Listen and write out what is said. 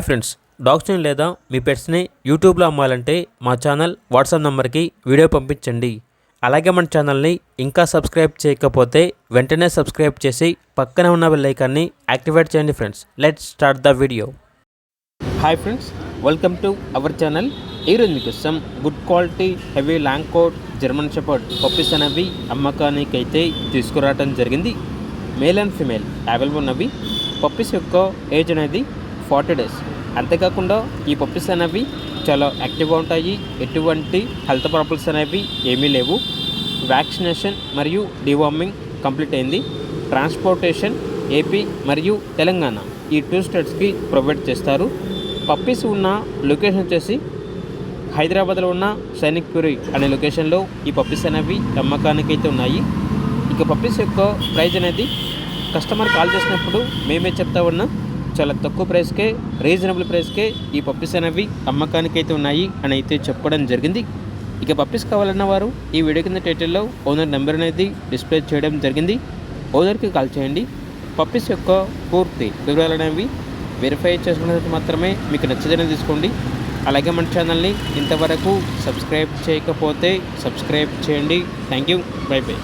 Friends, డాగ్స్ని లేదా మీ పెట్స్ని యూట్యూబ్లో అమ్మాలంటే మా ఛానల్ వాట్సాప్ నెంబర్కి వీడియో పంపించండి. అలాగే మన ఛానల్ని ఇంకా సబ్స్క్రైబ్ చేయకపోతే వెంటనే సబ్స్క్రైబ్ చేసి పక్కన ఉన్న బెల్ ఐకాన్ని యాక్టివేట్ చేయండి. Friends, let's start the video. Hi friends, welcome to our channel. ఈరోజు మీకోసం good quality heavy long coat German shepherd puppies అనేవి అమ్మకానికి అయితే తీసుకురావడం జరిగింది. మేల్ అండ్ ఫిమేల్ అవైలబుల్ ఉన్నవి. పప్పీస్ యొక్క ఏజ్ అనేది 40 days. అంతేకాకుండా ఈ పప్పీస్ అనేవి చాలా యాక్టివ్గా ఉంటాయి. ఎటువంటి హెల్త్ ప్రాబ్లమ్స్ అనేవి ఏమీ లేవు. వ్యాక్సినేషన్ మరియు డివార్మింగ్ కంప్లీట్ అయింది. ట్రాన్స్పోర్టేషన్ ఏపీ మరియు తెలంగాణ ఈ 2 స్టేట్స్కి ప్రొవైడ్ చేస్తారు. పప్పీస్ ఉన్న లొకేషన్ వచ్చేసి హైదరాబాద్లో ఉన్న సైనిక్ పురి అనే లొకేషన్లో ఈ పప్పీస్ అనేవి అమ్మకానికి అయితే ఉన్నాయి. ఇక పప్పీస్ యొక్క ప్రైజ్ అనేది కస్టమర్ కాల్ చేసినప్పుడు మేమే చెప్తా ఉన్నా చాలా తక్కువ ప్రైస్కే, రీజనబుల్ ప్రైస్కే ఈ పప్పీస్ అనేవి అమ్మకానికి అయితే ఉన్నాయి అని అయితే చెప్పడం జరిగింది. ఇక పప్పీస్ కావాలన్న వారు ఈ వీడియో కింద టైటిల్లో ఓనర్ నెంబర్ అనేది డిస్ప్లే చేయడం జరిగింది. ఓనర్కి కాల్ చేయండి. పప్పీస్ యొక్క పూర్తి వివరాలు అనేవి వెరిఫై చేసుకున్నది మాత్రమే మీకు నచ్చదని తీసుకోండి. అలాగే మన ఛానల్ని ఇంతవరకు సబ్స్క్రైబ్ చేయకపోతే సబ్స్క్రైబ్ చేయండి. Thank you. By by.